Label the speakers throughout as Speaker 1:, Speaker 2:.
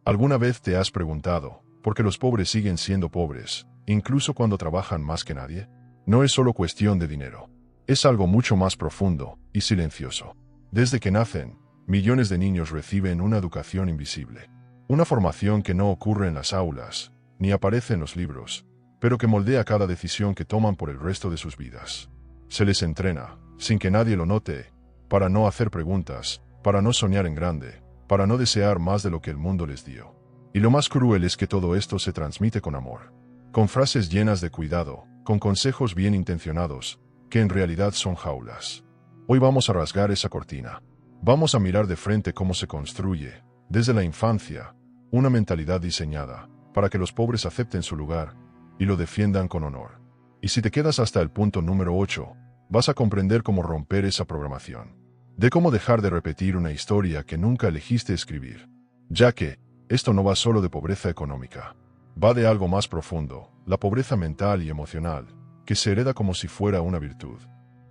Speaker 1: ¿Alguna vez te has preguntado por qué los pobres siguen siendo pobres, incluso cuando trabajan más que nadie? No es solo cuestión de dinero. Es algo mucho más profundo y silencioso. Desde que nacen, millones de niños reciben una educación invisible. Una formación que no ocurre en las aulas, ni aparece en los libros, pero que moldea cada decisión que toman por el resto de sus vidas. Se les entrena, sin que nadie lo note, para no hacer preguntas, para no soñar en grande, para no desear más de lo que el mundo les dio. Y lo más cruel es que todo esto se transmite con amor, con frases llenas de cuidado, con consejos bien intencionados, que en realidad son jaulas. Hoy vamos a rasgar esa cortina. Vamos a mirar de frente cómo se construye, desde la infancia, una mentalidad diseñada para que los pobres acepten su lugar y lo defiendan con honor. Y si te quedas hasta el punto número 8, vas a comprender cómo romper esa programación. De cómo dejar de repetir una historia que nunca elegiste escribir. Ya que, esto no va solo de pobreza económica. Va de algo más profundo, la pobreza mental y emocional, que se hereda como si fuera una virtud.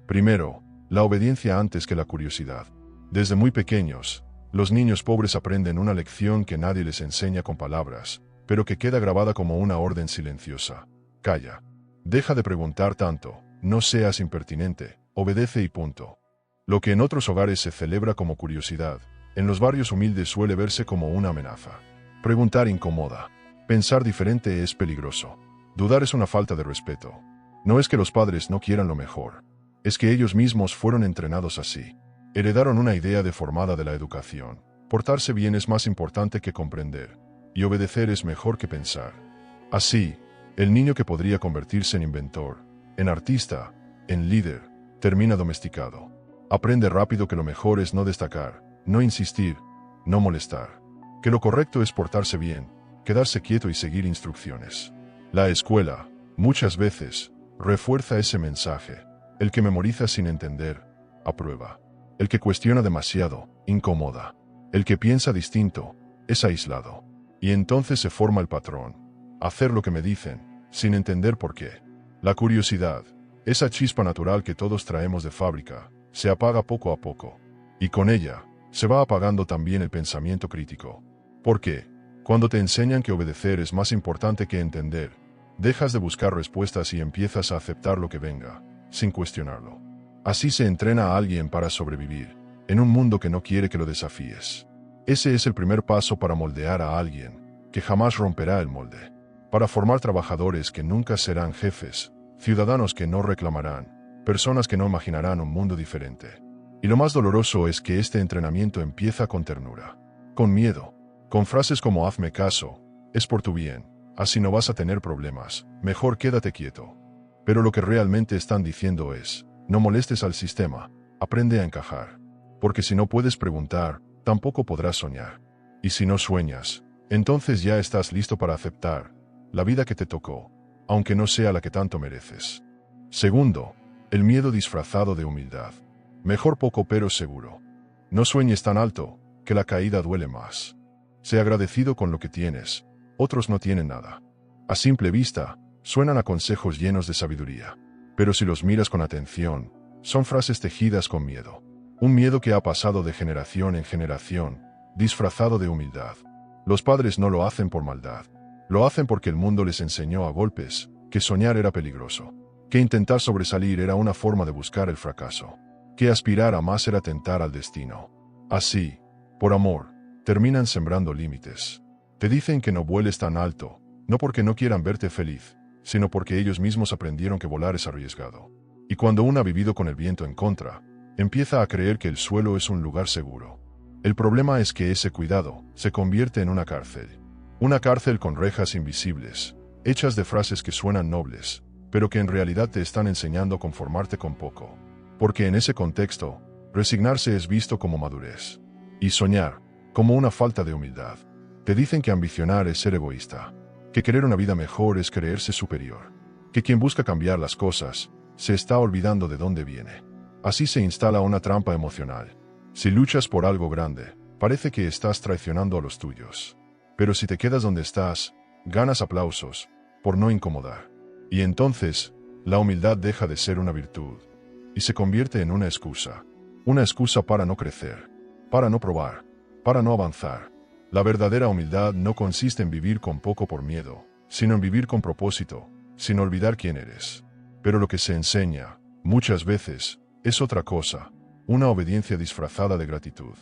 Speaker 1: Primero, la obediencia antes que la curiosidad. Desde muy pequeños, los niños pobres aprenden una lección que nadie les enseña con palabras, pero que queda grabada como una orden silenciosa. Calla. Deja de preguntar tanto, no seas impertinente, obedece y punto. Lo que en otros hogares se celebra como curiosidad, en los barrios humildes suele verse como una amenaza. Preguntar incomoda. Pensar diferente es peligroso. Dudar es una falta de respeto. No es que los padres no quieran lo mejor. Es que ellos mismos fueron entrenados así. Heredaron una idea deformada de la educación. Portarse bien es más importante que comprender. Y obedecer es mejor que pensar. Así, el niño que podría convertirse en inventor, en artista, en líder, termina domesticado. Aprende rápido que lo mejor es no destacar, no insistir, no molestar. Que lo correcto es portarse bien, quedarse quieto y seguir instrucciones. La escuela, muchas veces, refuerza ese mensaje. El que memoriza sin entender, aprueba. El que cuestiona demasiado, incomoda. El que piensa distinto, es aislado. Y entonces se forma el patrón. Hacer lo que me dicen, sin entender por qué. La curiosidad, esa chispa natural que todos traemos de fábrica, se apaga poco a poco. Y con ella, se va apagando también el pensamiento crítico. ¿Por qué? Cuando te enseñan que obedecer es más importante que entender, dejas de buscar respuestas y empiezas a aceptar lo que venga, sin cuestionarlo. Así se entrena a alguien para sobrevivir, en un mundo que no quiere que lo desafíes. Ese es el primer paso para moldear a alguien, que jamás romperá el molde. Para formar trabajadores que nunca serán jefes, ciudadanos que no reclamarán, personas que no imaginarán un mundo diferente. Y lo más doloroso es que este entrenamiento empieza con ternura, con miedo, con frases como hazme caso, es por tu bien, así no vas a tener problemas, mejor quédate quieto. Pero lo que realmente están diciendo es, no molestes al sistema, aprende a encajar. Porque si no puedes preguntar, tampoco podrás soñar. Y si no sueñas, entonces ya estás listo para aceptar la vida que te tocó, aunque no sea la que tanto mereces. Segundo, el miedo disfrazado de humildad. Mejor poco pero seguro. No sueñes tan alto, que la caída duele más. Sé agradecido con lo que tienes, otros no tienen nada. A simple vista, suenan a consejos llenos de sabiduría. Pero si los miras con atención, son frases tejidas con miedo. Un miedo que ha pasado de generación en generación, disfrazado de humildad. Los padres no lo hacen por maldad. Lo hacen porque el mundo les enseñó a golpes que soñar era peligroso, que intentar sobresalir era una forma de buscar el fracaso, que aspirar a más era tentar al destino. Así, por amor, terminan sembrando límites. Te dicen que no vueles tan alto, no porque no quieran verte feliz, sino porque ellos mismos aprendieron que volar es arriesgado. Y cuando uno ha vivido con el viento en contra, empieza a creer que el suelo es un lugar seguro. El problema es que ese cuidado se convierte en una cárcel. Una cárcel con rejas invisibles, hechas de frases que suenan nobles, pero que en realidad te están enseñando a conformarte con poco. Porque en ese contexto, resignarse es visto como madurez. Y soñar, como una falta de humildad. Te dicen que ambicionar es ser egoísta. Que querer una vida mejor es creerse superior. Que quien busca cambiar las cosas, se está olvidando de dónde viene. Así se instala una trampa emocional. Si luchas por algo grande, parece que estás traicionando a los tuyos. Pero si te quedas donde estás, ganas aplausos, por no incomodar. Y entonces, la humildad deja de ser una virtud, y se convierte en una excusa. Una excusa para no crecer, para no probar, para no avanzar. La verdadera humildad no consiste en vivir con poco por miedo, sino en vivir con propósito, sin olvidar quién eres. Pero lo que se enseña, muchas veces, es otra cosa, una obediencia disfrazada de gratitud.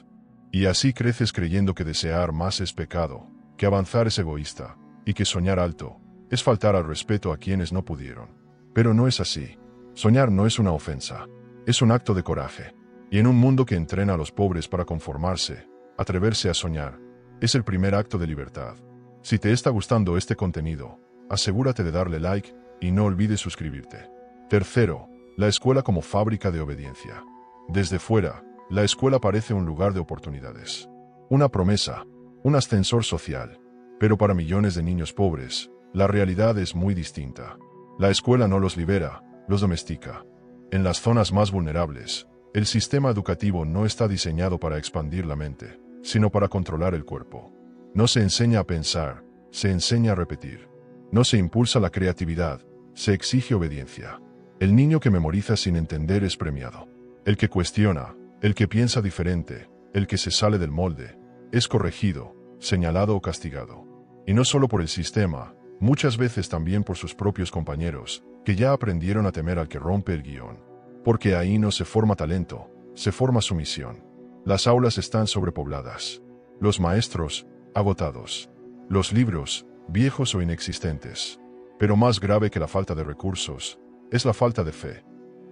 Speaker 1: Y así creces creyendo que desear más es pecado, que avanzar es egoísta, y que soñar alto es faltar al respeto a quienes no pudieron. Pero no es así. Soñar no es una ofensa, es un acto de coraje. Y en un mundo que entrena a los pobres para conformarse, atreverse a soñar, es el primer acto de libertad. Si te está gustando este contenido, asegúrate de darle like y no olvides suscribirte. Tercero, la escuela como fábrica de obediencia. Desde fuera, la escuela parece un lugar de oportunidades. Una promesa, un ascensor social. Pero para millones de niños pobres, la realidad es muy distinta. La escuela no los libera, los domestica. En las zonas más vulnerables, el sistema educativo no está diseñado para expandir la mente, sino para controlar el cuerpo. No se enseña a pensar, se enseña a repetir. No se impulsa la creatividad, se exige obediencia. El niño que memoriza sin entender es premiado. El que cuestiona, el que piensa diferente, el que se sale del molde, es corregido, señalado o castigado. Y no solo por el sistema, muchas veces también por sus propios compañeros, que ya aprendieron a temer al que rompe el guión. Porque ahí no se forma talento, se forma sumisión. Las aulas están sobrepobladas. Los maestros, agotados. Los libros, viejos o inexistentes. Pero más grave que la falta de recursos, es la falta de fe.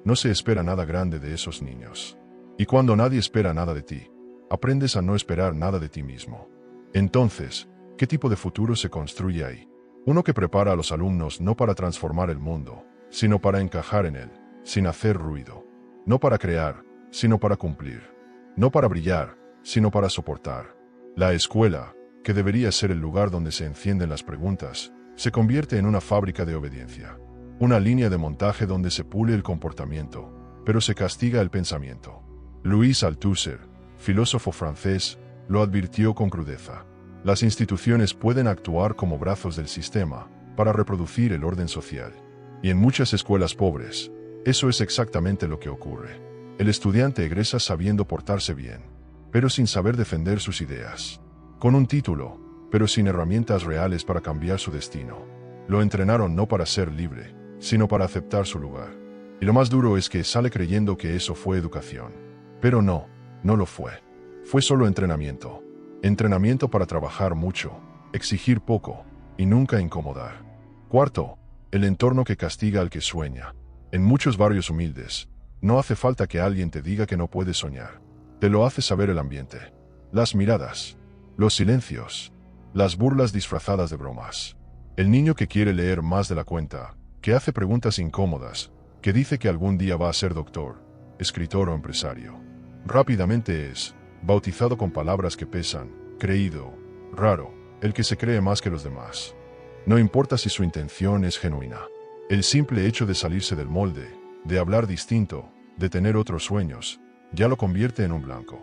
Speaker 1: No se espera nada grande de esos niños. Y cuando nadie espera nada de ti, aprendes a no esperar nada de ti mismo. Entonces, ¿qué tipo de futuro se construye ahí? Uno que prepara a los alumnos no para transformar el mundo, sino para encajar en él, sin hacer ruido. No para crear, sino para cumplir. No para brillar, sino para soportar. La escuela, que debería ser el lugar donde se encienden las preguntas, se convierte en una fábrica de obediencia. Una línea de montaje donde se pule el comportamiento, pero se castiga el pensamiento. Louis Althusser, filósofo francés, lo advirtió con crudeza. Las instituciones pueden actuar como brazos del sistema para reproducir el orden social. Y en muchas escuelas pobres, eso es exactamente lo que ocurre. El estudiante egresa sabiendo portarse bien, pero sin saber defender sus ideas. Con un título, pero sin herramientas reales para cambiar su destino. Lo entrenaron no para ser libre, sino para aceptar su lugar. Y lo más duro es que sale creyendo que eso fue educación. Pero no lo fue. Fue solo entrenamiento. Entrenamiento para trabajar mucho, exigir poco, y nunca incomodar. Cuarto, el entorno que castiga al que sueña. En muchos barrios humildes, no hace falta que alguien te diga que no puedes soñar. Te lo hace saber el ambiente. Las miradas. Los silencios. Las burlas disfrazadas de bromas. El niño que quiere leer más de la cuenta, que hace preguntas incómodas, que dice que algún día va a ser doctor, escritor o empresario. Rápidamente es bautizado con palabras que pesan, creído, raro, el que se cree más que los demás. No importa si su intención es genuina. El simple hecho de salirse del molde, de hablar distinto, de tener otros sueños, ya lo convierte en un blanco.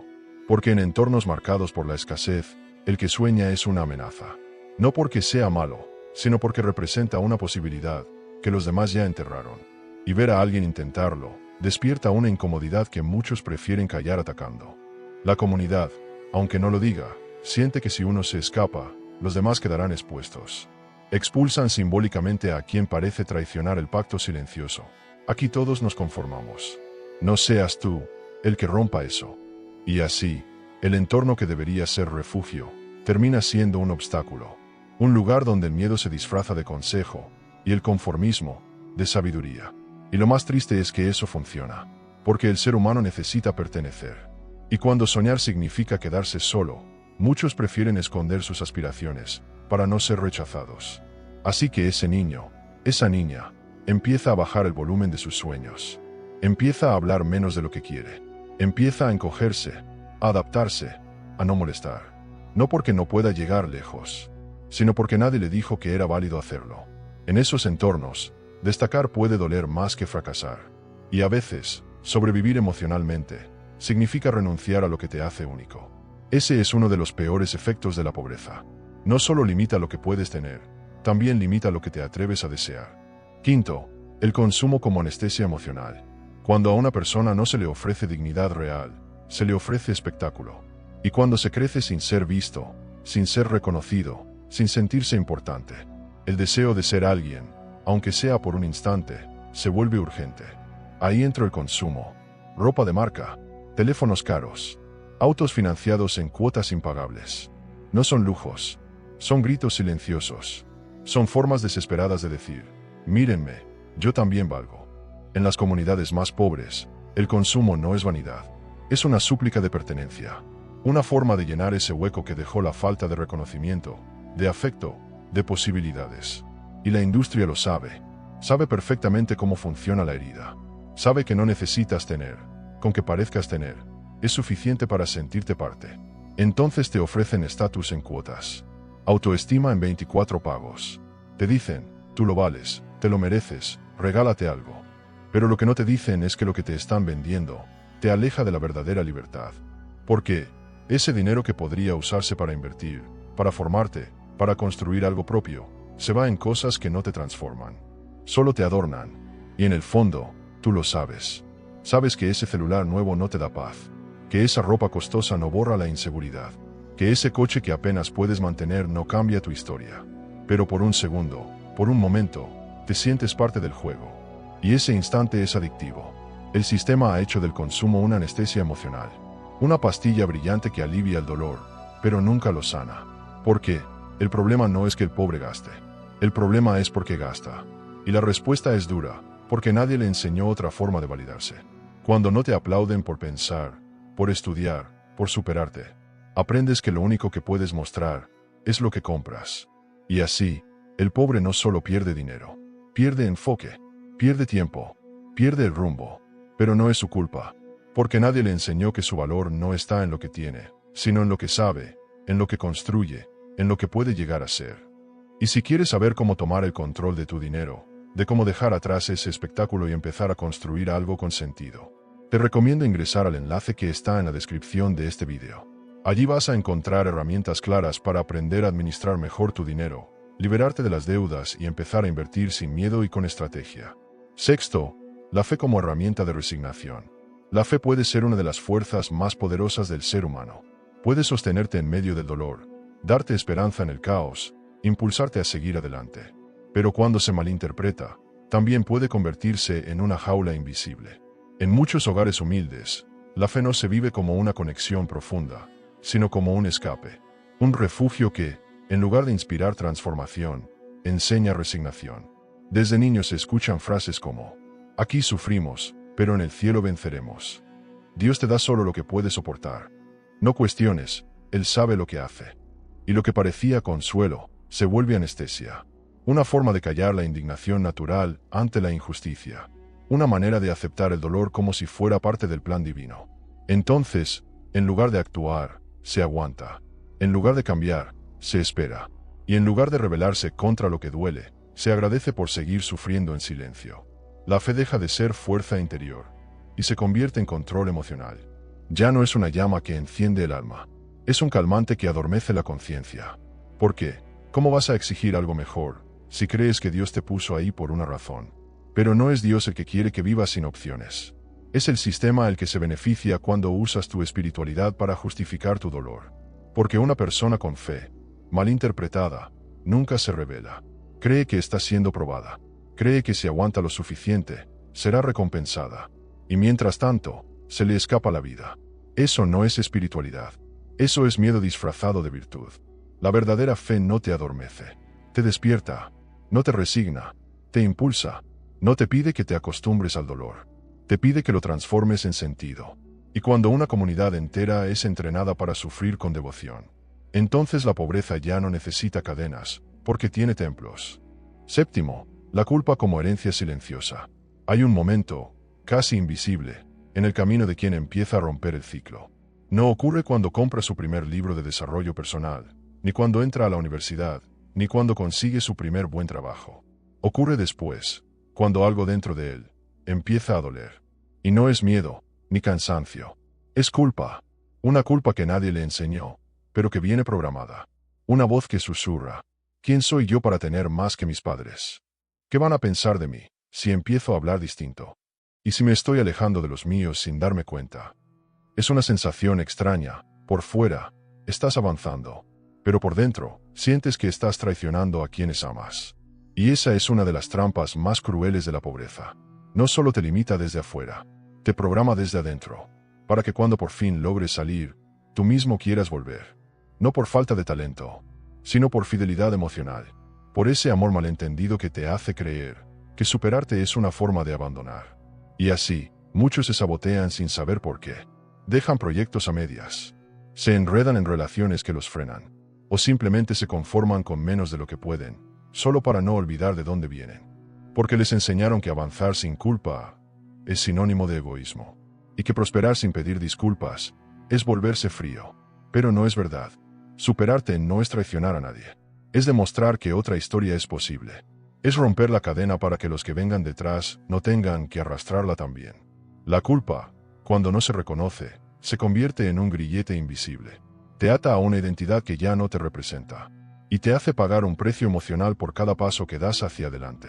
Speaker 1: Porque en entornos marcados por la escasez, el que sueña es una amenaza. No porque sea malo, sino porque representa una posibilidad que los demás ya enterraron. Y ver a alguien intentarlo, despierta una incomodidad que muchos prefieren callar atacando. La comunidad, aunque no lo diga, siente que si uno se escapa, los demás quedarán expuestos. Expulsan simbólicamente a quien parece traicionar el pacto silencioso. Aquí todos nos conformamos. No seas tú el que rompa eso. Y así, el entorno que debería ser refugio, termina siendo un obstáculo. Un lugar donde el miedo se disfraza de consejo, y el conformismo, de sabiduría. Y lo más triste es que eso funciona, porque el ser humano necesita pertenecer. Y cuando soñar significa quedarse solo, muchos prefieren esconder sus aspiraciones, para no ser rechazados. Así que ese niño, esa niña, empieza a bajar el volumen de sus sueños. Empieza a hablar menos de lo que quiere. Empieza a encogerse, a adaptarse, a no molestar. No porque no pueda llegar lejos, sino porque nadie le dijo que era válido hacerlo. En esos entornos, destacar puede doler más que fracasar. Y a veces, sobrevivir emocionalmente, significa renunciar a lo que te hace único. Ese es uno de los peores efectos de la pobreza. No solo limita lo que puedes tener, también limita lo que te atreves a desear. Quinto, el consumo como anestesia emocional. Cuando a una persona no se le ofrece dignidad real, se le ofrece espectáculo. Y cuando se crece sin ser visto, sin ser reconocido, sin sentirse importante. El deseo de ser alguien, aunque sea por un instante, se vuelve urgente. Ahí entra el consumo. Ropa de marca, teléfonos caros, autos financiados en cuotas impagables. No son lujos, son gritos silenciosos. Son formas desesperadas de decir, mírenme, yo también valgo. En las comunidades más pobres, el consumo no es vanidad, es una súplica de pertenencia. Una forma de llenar ese hueco que dejó la falta de reconocimiento, de afecto, de posibilidades. Y la industria lo sabe. Sabe perfectamente cómo funciona la herida. Sabe que no necesitas tener, con que parezcas tener, es suficiente para sentirte parte. Entonces te ofrecen estatus en cuotas. Autoestima en 24 pagos. Te dicen, tú lo vales, te lo mereces, regálate algo. Pero lo que no te dicen es que lo que te están vendiendo te aleja de la verdadera libertad. Porque ese dinero que podría usarse para invertir, para formarte, para construir algo propio, se va en cosas que no te transforman. Solo te adornan. Y en el fondo, tú lo sabes. Sabes que ese celular nuevo no te da paz. Que esa ropa costosa no borra la inseguridad. Que ese coche que apenas puedes mantener no cambia tu historia. Pero por un segundo, por un momento, te sientes parte del juego. Y ese instante es adictivo. El sistema ha hecho del consumo una anestesia emocional. Una pastilla brillante que alivia el dolor, pero nunca lo sana. ¿Por qué? El problema no es que el pobre gaste. El problema es porque gasta. Y la respuesta es dura, porque nadie le enseñó otra forma de validarse. Cuando no te aplauden por pensar, por estudiar, por superarte, aprendes que lo único que puedes mostrar es lo que compras. Y así, el pobre no solo pierde dinero, pierde enfoque, pierde tiempo, pierde el rumbo. Pero no es su culpa, porque nadie le enseñó que su valor no está en lo que tiene, sino en lo que sabe, en lo que construye, en lo que puede llegar a ser. Y si quieres saber cómo tomar el control de tu dinero, de cómo dejar atrás ese espectáculo y empezar a construir algo con sentido, te recomiendo ingresar al enlace que está en la descripción de este video. Allí vas a encontrar herramientas claras para aprender a administrar mejor tu dinero, liberarte de las deudas y empezar a invertir sin miedo y con estrategia. Sexto, la fe como herramienta de resignación. La fe puede ser una de las fuerzas más poderosas del ser humano. Puede sostenerte en medio del dolor, darte esperanza en el caos, impulsarte a seguir adelante. Pero cuando se malinterpreta, también puede convertirse en una jaula invisible. En muchos hogares humildes, la fe no se vive como una conexión profunda, sino como un escape, un refugio que, en lugar de inspirar transformación, enseña resignación. Desde niños se escuchan frases como, aquí sufrimos, pero en el cielo venceremos. Dios te da solo lo que puedes soportar. No cuestiones, Él sabe lo que hace. Y lo que parecía consuelo, se vuelve anestesia. Una forma de callar la indignación natural ante la injusticia. Una manera de aceptar el dolor como si fuera parte del plan divino. Entonces, en lugar de actuar, se aguanta. En lugar de cambiar, se espera. Y en lugar de rebelarse contra lo que duele, se agradece por seguir sufriendo en silencio. La fe deja de ser fuerza interior y se convierte en control emocional. Ya no es una llama que enciende el alma. Es un calmante que adormece la conciencia. ¿Por qué? ¿Cómo vas a exigir algo mejor si crees que Dios te puso ahí por una razón? Pero no es Dios el que quiere que vivas sin opciones. Es el sistema el que se beneficia cuando usas tu espiritualidad para justificar tu dolor. Porque una persona con fe, mal interpretada, nunca se revela. Cree que está siendo probada. Cree que si aguanta lo suficiente, será recompensada. Y mientras tanto, se le escapa la vida. Eso no es espiritualidad. Eso es miedo disfrazado de virtud. La verdadera fe no te adormece. Te despierta. No te resigna. Te impulsa. No te pide que te acostumbres al dolor. Te pide que lo transformes en sentido. Y cuando una comunidad entera es entrenada para sufrir con devoción, entonces la pobreza ya no necesita cadenas, porque tiene templos. Séptimo, la culpa como herencia silenciosa. Hay un momento, casi invisible, en el camino de quien empieza a romper el ciclo. No ocurre cuando compra su primer libro de desarrollo personal, ni cuando entra a la universidad, ni cuando consigue su primer buen trabajo. Ocurre después, cuando algo dentro de él empieza a doler. Y no es miedo, ni cansancio. Es culpa. Una culpa que nadie le enseñó, pero que viene programada. Una voz que susurra. ¿Quién soy yo para tener más que mis padres? ¿Qué van a pensar de mí si empiezo a hablar distinto? ¿Y si me estoy alejando de los míos sin darme cuenta? Es una sensación extraña. Por fuera, estás avanzando. pero por dentro, sientes que estás traicionando a quienes amas. Y esa es una de las trampas más crueles de la pobreza. No solo te limita desde afuera, te programa desde adentro, para que cuando por fin logres salir, tú mismo quieras volver. No por falta de talento, sino por fidelidad emocional, por ese amor malentendido que te hace creer que superarte es una forma de abandonar. Y así, muchos se sabotean sin saber por qué. Dejan proyectos a medias, se enredan en relaciones que los frenan, o simplemente se conforman con menos de lo que pueden, solo para no olvidar de dónde vienen. Porque les enseñaron que avanzar sin culpa es sinónimo de egoísmo, y que prosperar sin pedir disculpas es volverse frío. Pero no es verdad. Superarte no es traicionar a nadie. Es demostrar que otra historia es posible. Es romper la cadena para que los que vengan detrás no tengan que arrastrarla también. La culpa, cuando no se reconoce, se convierte en un grillete invisible. Te ata a una identidad que ya no te representa, y te hace pagar un precio emocional por cada paso que das hacia adelante.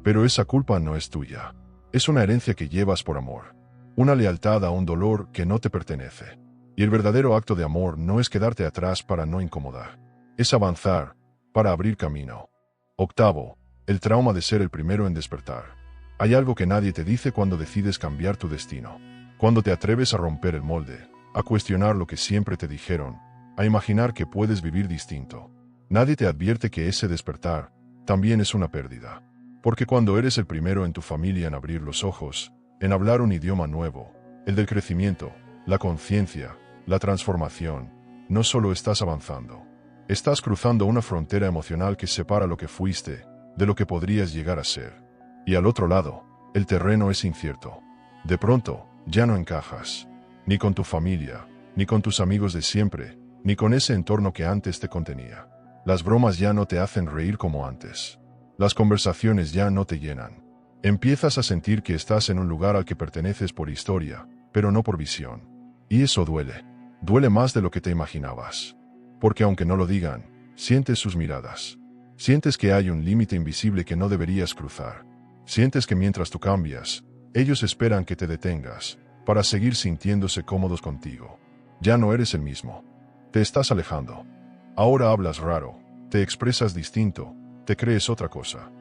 Speaker 1: Pero esa culpa no es tuya. Es una herencia que llevas por amor. Una lealtad a un dolor que no te pertenece. Y el verdadero acto de amor no es quedarte atrás para no incomodar. Es avanzar, para abrir camino. Octavo, el trauma de ser el primero en despertar. Hay algo que nadie te dice cuando decides cambiar tu destino. Cuando te atreves a romper el molde, a cuestionar lo que siempre te dijeron, a imaginar que puedes vivir distinto. Nadie te advierte que ese despertar también es una pérdida. Porque cuando eres el primero en tu familia en abrir los ojos, en hablar un idioma nuevo, el del crecimiento, la conciencia, la transformación, no solo estás avanzando, estás cruzando una frontera emocional que separa lo que fuiste de lo que podrías llegar a ser. Y al otro lado, el terreno es incierto. De pronto, ya no encajas, ni con tu familia, ni con tus amigos de siempre, ni con ese entorno que antes te contenía. Las bromas ya no te hacen reír como antes. Las conversaciones ya no te llenan. Empiezas a sentir que estás en un lugar al que perteneces por historia, pero no por visión. Y eso duele. Duele más de lo que te imaginabas. Porque aunque no lo digan, sientes sus miradas. Sientes que hay un límite invisible que no deberías cruzar. Sientes que mientras tú cambias, ellos esperan que te detengas, para seguir sintiéndose cómodos contigo. Ya no eres el mismo. Te estás alejando. Ahora hablas raro, te expresas distinto, te crees otra cosa.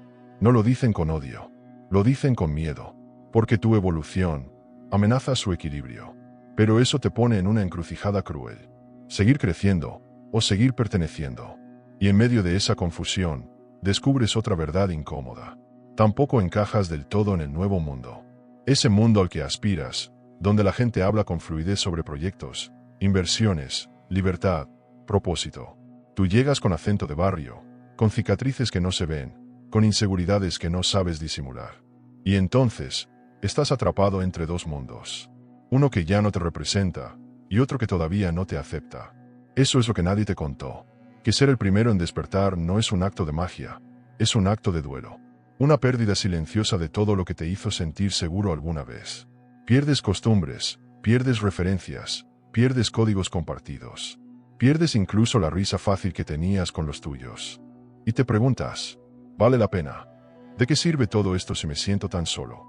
Speaker 1: No lo dicen con odio, lo dicen con miedo, porque tu evolución amenaza su equilibrio. Pero eso te pone en una encrucijada cruel. Seguir creciendo, o seguir perteneciendo. Y en medio de esa confusión, descubres otra verdad incómoda. Tampoco encajas del todo en el nuevo mundo. Ese mundo al que aspiras, donde la gente habla con fluidez sobre proyectos, inversiones, libertad, propósito. Tú llegas con acento de barrio, con cicatrices que no se ven, con inseguridades que no sabes disimular. Y entonces, estás atrapado entre dos mundos. Uno que ya no te representa, y otro que todavía no te acepta. Eso es lo que nadie te contó. Que ser el primero en despertar no es un acto de magia, es un acto de duelo. Una pérdida silenciosa de todo lo que te hizo sentir seguro alguna vez. Pierdes costumbres, pierdes referencias, pierdes códigos compartidos. Pierdes incluso la risa fácil que tenías con los tuyos. Y te preguntas, ¿vale la pena? ¿De qué sirve todo esto si me siento tan solo?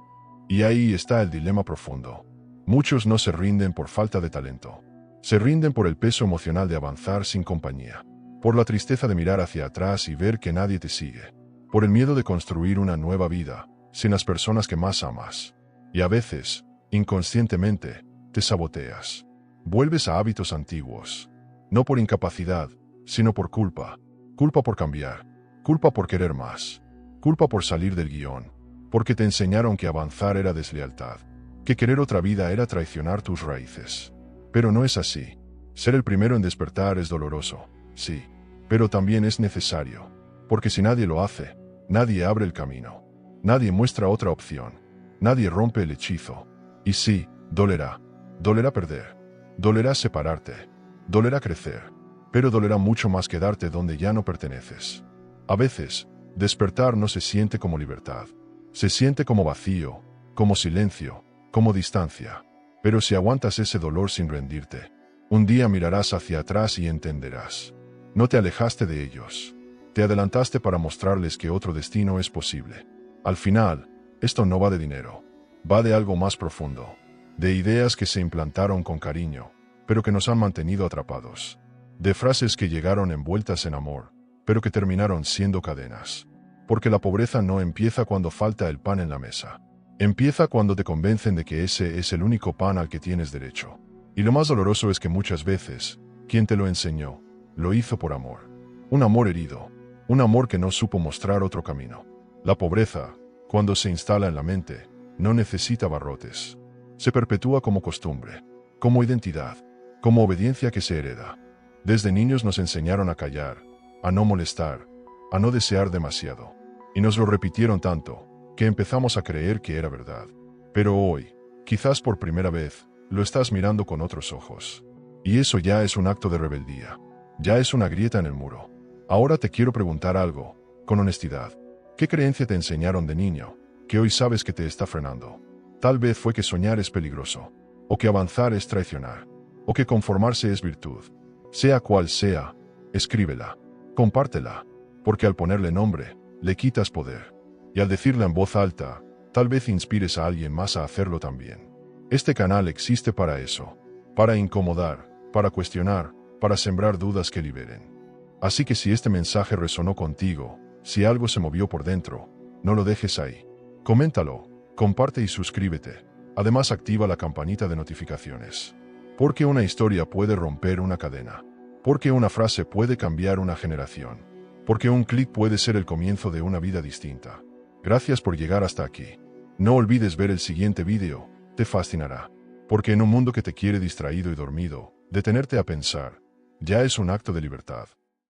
Speaker 1: Y ahí está el dilema profundo. Muchos no se rinden por falta de talento. Se rinden por el peso emocional de avanzar sin compañía. Por la tristeza de mirar hacia atrás y ver que nadie te sigue. Por el miedo de construir una nueva vida, sin las personas que más amas. Y a veces, inconscientemente, te saboteas. Vuelves a hábitos antiguos. No por incapacidad, sino por culpa. Culpa por cambiar. Culpa por querer más. Culpa por salir del guión. Porque te enseñaron que avanzar era deslealtad. Que querer otra vida era traicionar tus raíces. Pero no es así. Ser el primero en despertar es doloroso, sí. Pero también es necesario. Porque si nadie lo hace, nadie abre el camino. Nadie muestra otra opción. Nadie rompe el hechizo. Y sí, dolerá. Dolerá perder. Dolerá separarte. Dolerá crecer. Pero dolerá mucho más quedarte donde ya no perteneces. A veces, despertar no se siente como libertad. Se siente como vacío, como silencio, como distancia. Pero si aguantas ese dolor sin rendirte, un día mirarás hacia atrás y entenderás. No te alejaste de ellos. Te adelantaste para mostrarles que otro destino es posible. Al final, esto no va de dinero. Va de algo más profundo. De ideas que se implantaron con cariño, pero que nos han mantenido atrapados. de frases que llegaron envueltas en amor, pero que terminaron siendo cadenas. Porque la pobreza no empieza cuando falta el pan en la mesa. Empieza cuando te convencen de que ese es el único pan al que tienes derecho. Y lo más doloroso es que muchas veces, quien te lo enseñó, lo hizo por amor. Un amor herido, un amor que no supo mostrar otro camino. La pobreza, cuando se instala en la mente, no necesita barrotes. Se perpetúa como costumbre, como identidad, como obediencia que se hereda. Desde niños nos enseñaron a callar, a no molestar, a no desear demasiado. Y nos lo repitieron tanto, que empezamos a creer que era verdad. Pero hoy, quizás por primera vez, lo estás mirando con otros ojos. Y eso ya es un acto de rebeldía. Ya es una grieta en el muro. Ahora te quiero preguntar algo, con honestidad. ¿Qué creencia te enseñaron de niño, que hoy sabes que te está frenando? Tal vez fue que soñar es peligroso, o que avanzar es traicionar, o que conformarse es virtud. Sea cual sea, escríbela, compártela, porque al ponerle nombre, le quitas poder. Y al decirla en voz alta, tal vez inspires a alguien más a hacerlo también. Este canal existe para eso, para incomodar, para cuestionar, para sembrar dudas que liberen. Así que si este mensaje resonó contigo, si algo se movió por dentro, no lo dejes ahí. Coméntalo, comparte y suscríbete. Además activa la campanita de notificaciones. Porque una historia puede romper una cadena. Porque una frase puede cambiar una generación. Porque un clic puede ser el comienzo de una vida distinta. Gracias por llegar hasta aquí. No olvides ver el siguiente vídeo, te fascinará. Porque en un mundo que te quiere distraído y dormido, detenerte a pensar, ya es un acto de libertad.